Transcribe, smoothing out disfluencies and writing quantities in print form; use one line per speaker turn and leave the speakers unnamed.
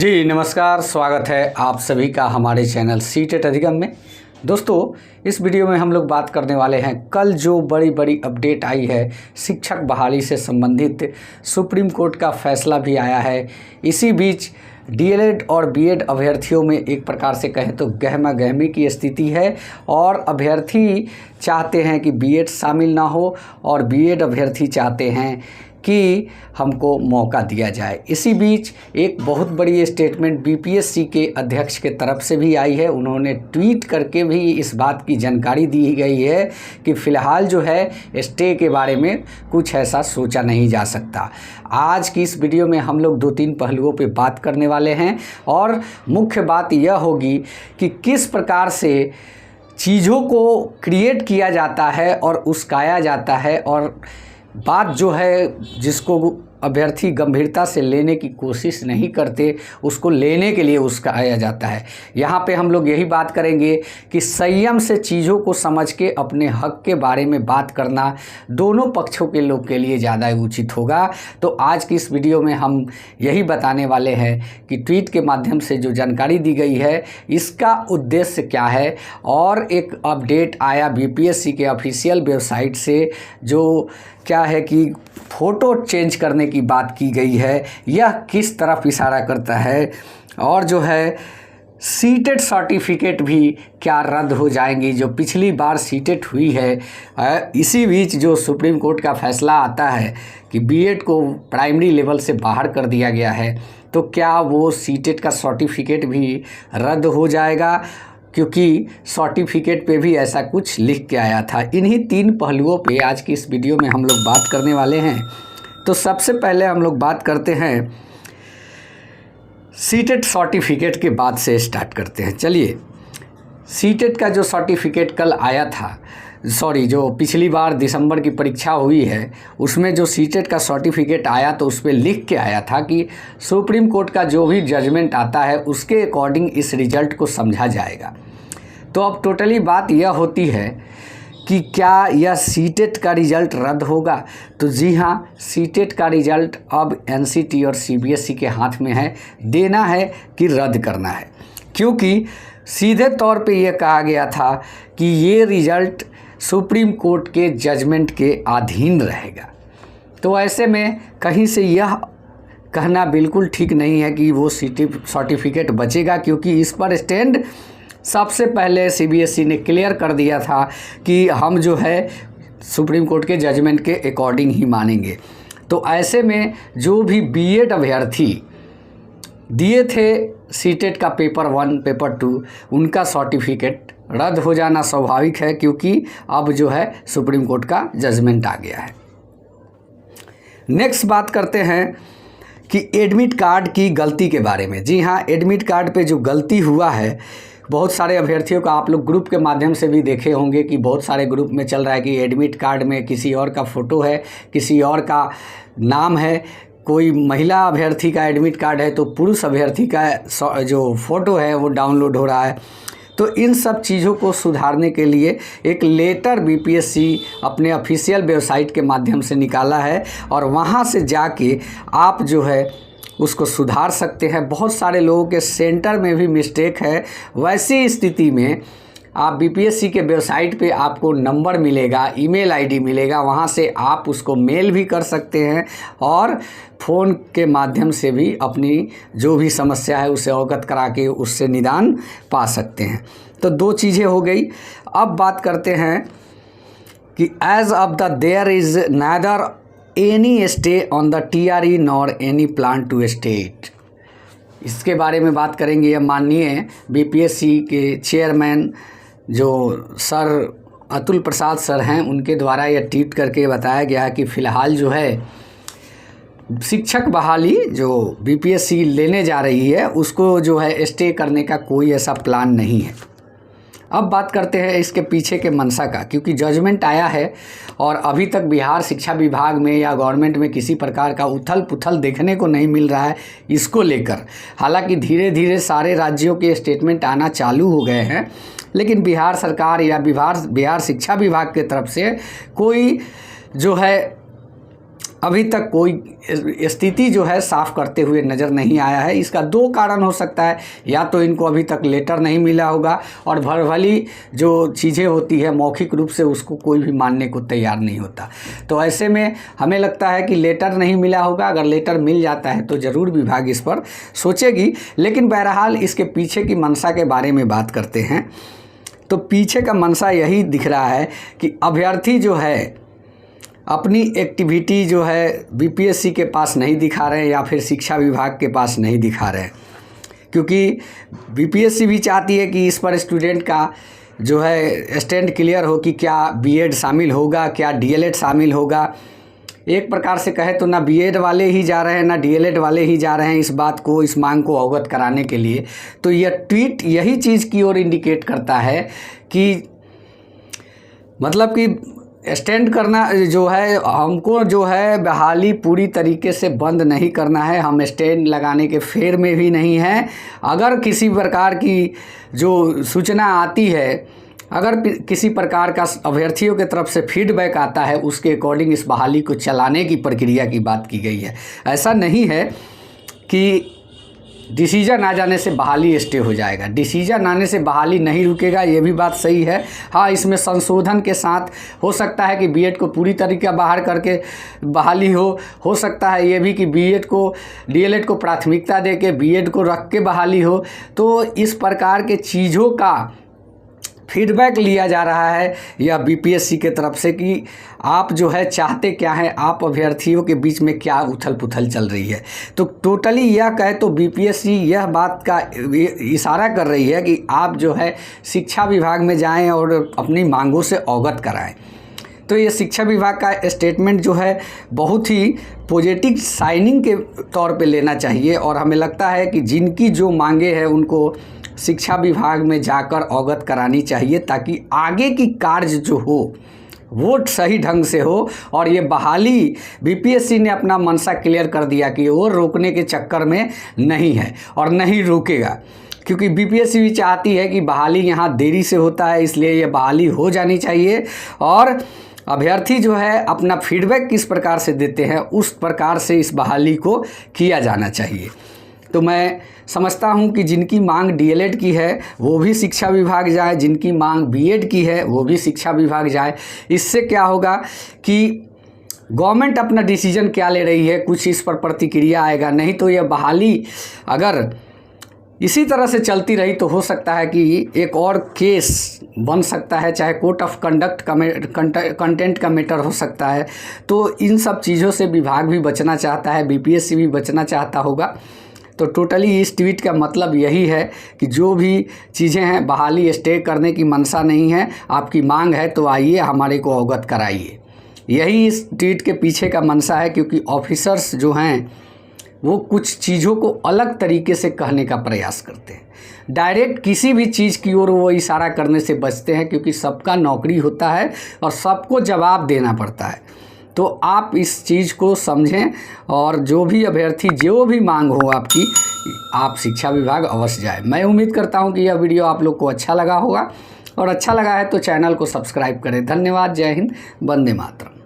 जी नमस्कार, स्वागत है आप सभी का हमारे चैनल सीटेट अधिगम में। दोस्तों, इस वीडियो में हम लोग बात करने वाले हैं कल जो बड़ी बड़ी अपडेट आई है शिक्षक बहाली से संबंधित सुप्रीम कोर्ट का फैसला भी आया है। इसी बीच डीएलएड और बीएड अभ्यर्थियों में एक प्रकार से कहें तो गहमा गहमी की स्थिति है और अभ्यर्थी चाहते हैं कि बीएड शामिल ना हो और बीएड अभ्यर्थी चाहते हैं कि हमको मौका दिया जाए। इसी बीच एक बहुत बड़ी स्टेटमेंट बीपीएससी के अध्यक्ष के तरफ से भी आई है। उन्होंने ट्वीट करके भी इस बात की जानकारी दी गई है कि फ़िलहाल जो है स्टे के बारे में कुछ ऐसा सोचा नहीं जा सकता। आज की इस वीडियो में हम लोग 2-3 पहलुओं पे बात करने वाले हैं और मुख्य बात यह होगी कि किस प्रकार से चीज़ों को क्रिएट किया जाता है और उस्काया जाता है और बात जो है जिसको अभ्यर्थी गंभीरता से लेने की कोशिश नहीं करते उसको लेने के लिए उस्काया जाता है। यहाँ पे हम लोग यही बात करेंगे कि संयम से चीज़ों को समझ के अपने हक के बारे में बात करना दोनों पक्षों के लोग के लिए ज़्यादा उचित होगा। तो आज की इस वीडियो में हम यही बताने वाले हैं कि ट्वीट के माध्यम से जो जानकारी दी गई है इसका उद्देश्य क्या है। और एक अपडेट आया बीपीएससी के ऑफिशियल वेबसाइट से जो क्या है कि फ़ोटो चेंज करने की बात की गई है, यह किस तरफ इशारा करता है। और जो है सीटेट सर्टिफिकेट भी क्या रद्द हो जाएंगी जो पिछली बार सीटेट हुई है। इसी बीच जो सुप्रीम कोर्ट का फैसला आता है कि बीएड को प्राइमरी लेवल से बाहर कर दिया गया है, तो क्या वो सीटेट का सर्टिफिकेट भी रद्द हो जाएगा, क्योंकि सर्टिफिकेट पे भी ऐसा कुछ लिख के आया था। इन्हीं 3 पहलुओं पे आज की इस वीडियो में हम लोग बात करने वाले हैं। तो सबसे पहले हम लोग बात करते हैं सीटेट सर्टिफिकेट के बाद से स्टार्ट करते हैं। चलिए, सीटेट का जो सर्टिफिकेट कल आया था, जो पिछली बार दिसंबर की परीक्षा हुई है उसमें जो सीटेट का सर्टिफिकेट आया तो उस पर लिख के आया था कि सुप्रीम कोर्ट का जो भी जजमेंट आता है उसके अकॉर्डिंग इस रिज़ल्ट को समझा जाएगा। तो अब टोटली बात यह होती है कि क्या यह सीटेट का रिज़ल्ट रद्द होगा। तो जी हाँ, सीटेट का रिज़ल्ट अब एनसीटी और सीबीएसई के हाथ में है, देना है कि रद्द करना है। क्योंकि सीधे तौर पे यह कहा गया था कि ये रिज़ल्ट सुप्रीम कोर्ट के जजमेंट के अधीन रहेगा। तो ऐसे में कहीं से यह कहना बिल्कुल ठीक नहीं है कि वो सर्टिफिकेट बचेगा, क्योंकि इस पर स्टैंड सबसे पहले सीबीएसई ने क्लियर कर दिया था कि हम जो है सुप्रीम कोर्ट के जजमेंट के अकॉर्डिंग ही मानेंगे। तो ऐसे में जो भी बीएड अभ्यर्थी दिए थे सीटेट का पेपर 1 पेपर 2 उनका सर्टिफिकेट रद्द हो जाना स्वाभाविक है, क्योंकि अब जो है सुप्रीम कोर्ट का जजमेंट आ गया है। नेक्स्ट बात करते हैं कि एडमिट कार्ड की गलती के बारे में। जी हाँ, एडमिट कार्ड पे जो गलती हुआ है, बहुत सारे अभ्यर्थियों का आप लोग ग्रुप के माध्यम से भी देखे होंगे कि बहुत सारे ग्रुप में चल रहा है कि एडमिट कार्ड में किसी और का फ़ोटो है, किसी और का नाम है। कोई महिला अभ्यर्थी का एडमिट कार्ड है तो पुरुष अभ्यर्थी का जो फ़ोटो है वो डाउनलोड हो रहा है। तो इन सब चीज़ों को सुधारने के लिए एक लेटर बीपीएससी अपने ऑफिशियल वेबसाइट के माध्यम से निकाला है और वहाँ से जाके आप जो है उसको सुधार सकते हैं। बहुत सारे लोगों के सेंटर में भी मिस्टेक है। वैसी स्थिति में आप बीपीएससी के वेबसाइट पे आपको नंबर मिलेगा, ईमेल आईडी मिलेगा, वहाँ से आप उसको मेल भी कर सकते हैं और फ़ोन के माध्यम से भी अपनी जो भी समस्या है उसे अवगत करा के उससे निदान पा सकते हैं। तो 2 चीज़ें हो गई। अब बात करते हैं कि age of the there is neither any stay on the TRE nor any plan to stay it. इसके बारे में बात करेंगे। यह माननीय बीपीएससी के चेयरमैन जो सर अतुल प्रसाद सर हैं, उनके द्वारा यह ट्वीट करके बताया गया है कि फ़िलहाल जो है शिक्षक बहाली जो बीपीएससी लेने जा रही है उसको जो है स्टे करने का कोई ऐसा प्लान नहीं है। अब बात करते हैं इसके पीछे के मंशा का, क्योंकि जजमेंट आया है और अभी तक बिहार शिक्षा विभाग में या गवर्नमेंट में किसी प्रकार का उथल पुथल देखने को नहीं मिल रहा है इसको लेकर। हालांकि धीरे धीरे सारे राज्यों के स्टेटमेंट आना चालू हो गए हैं, लेकिन बिहार सरकार या बिहार शिक्षा विभाग की तरफ से कोई जो है अभी तक कोई स्थिति जो है साफ करते हुए नज़र नहीं आया है। इसका दो कारण हो सकता है, या तो इनको अभी तक लेटर नहीं मिला होगा और भली जो चीज़ें होती है मौखिक रूप से उसको कोई भी मानने को तैयार नहीं होता। तो ऐसे में हमें लगता है कि लेटर नहीं मिला होगा। अगर लेटर मिल जाता है तो ज़रूर विभाग इस पर सोचेगी। लेकिन बहरहाल इसके पीछे की मंशा के बारे में बात करते हैं तो पीछे का मंशा यही दिख रहा है कि अभ्यर्थी जो है अपनी एक्टिविटी जो है बीपीएससी के पास नहीं दिखा रहे हैं या फिर शिक्षा विभाग के पास नहीं दिखा रहे हैं, क्योंकि बीपीएससी भी चाहती है कि इस पर स्टूडेंट का जो है स्टैंड क्लियर हो कि क्या बीएड शामिल होगा, क्या डीएलएड शामिल होगा। एक प्रकार से कहे तो ना बीएड वाले ही जा रहे हैं ना डीएलएड वाले ही जा रहे हैं इस बात को, इस मांग को अवगत कराने के लिए। तो यह ट्वीट यही चीज़ की ओर इंडिकेट करता है कि मतलब कि स्टैंड करना जो है, हमको जो है बहाली पूरी तरीके से बंद नहीं करना है। हम स्टैंड लगाने के फेर में भी नहीं हैं। अगर किसी प्रकार की जो सूचना आती है, अगर किसी प्रकार का अभ्यर्थियों के तरफ से फीडबैक आता है, उसके अकॉर्डिंग इस बहाली को चलाने की प्रक्रिया की बात की गई है। ऐसा नहीं है कि डिसीजन आ जाने से बहाली स्टे हो जाएगा। डिसीजन आने से बहाली नहीं रुकेगा, ये भी बात सही है। हाँ, इसमें संशोधन के साथ हो सकता है कि बीएड को पूरी तरीके बाहर करके बहाली हो सकता है ये भी कि बीएड को डीएलएड को प्राथमिकता दे के बीएड को रख के बहाली हो। तो इस प्रकार के चीज़ों का फीडबैक लिया जा रहा है या बीपीएससी के तरफ से कि आप जो है चाहते क्या हैं, आप अभ्यर्थियों के बीच में क्या उथल पुथल चल रही है। तो टोटली यह कहे तो बीपीएससी यह बात का इशारा कर रही है कि आप जो है शिक्षा विभाग में जाएं और अपनी मांगों से अवगत कराएं। तो ये शिक्षा विभाग का स्टेटमेंट जो है बहुत ही पॉजिटिव साइनिंग के तौर पे लेना चाहिए और हमें लगता है कि जिनकी जो मांगे हैं उनको शिक्षा विभाग में जाकर अवगत करानी चाहिए, ताकि आगे की कार्य जो हो वो सही ढंग से हो। और ये बहाली बीपीएससी ने अपना मंशा क्लियर कर दिया कि वो रोकने के चक्कर में नहीं है और नहीं रुकेगा, क्योंकि बीपीएससी भी चाहती है कि बहाली यहाँ देरी से होता है, इसलिए ये बहाली हो जानी चाहिए। और अभ्यर्थी जो है अपना फीडबैक किस प्रकार से देते हैं उस प्रकार से इस बहाली को किया जाना चाहिए। तो मैं समझता हूं कि जिनकी मांग डीएलएड की है वो भी शिक्षा विभाग जाए, जिनकी मांग बीएड की है वो भी शिक्षा विभाग जाए। इससे क्या होगा कि गवर्नमेंट अपना डिसीजन क्या ले रही है कुछ इस पर प्रतिक्रिया आएगा। नहीं तो यह बहाली अगर इसी तरह से चलती रही तो हो सकता है कि एक और केस बन सकता है, चाहे कोर्ट ऑफ कंटेंट का मैटर हो सकता है। तो इन सब चीज़ों से विभाग भी बचना चाहता है, बीपीएससी भी बचना चाहता होगा। तो टोटली इस ट्वीट का मतलब यही है कि जो भी चीज़ें हैं बहाली स्टे करने की मंशा नहीं है, आपकी मांग है तो आइए हमारे को अवगत कराइए। यही इस ट्वीट के पीछे का मंशा है, क्योंकि ऑफिसर्स जो हैं वो कुछ चीज़ों को अलग तरीके से कहने का प्रयास करते हैं। डायरेक्ट किसी भी चीज़ की ओर वो इशारा करने से बचते हैं, क्योंकि सबका नौकरी होता है और सबको जवाब देना पड़ता है। तो आप इस चीज़ को समझें और जो भी अभ्यर्थी जो भी मांग हो आपकी, आप शिक्षा विभाग अवश्य जाए। मैं उम्मीद करता हूं कि यह वीडियो आप लोग को अच्छा लगा होगा और अच्छा लगा है तो चैनल को सब्सक्राइब करें। धन्यवाद। जय हिंद। वंदे मातरम।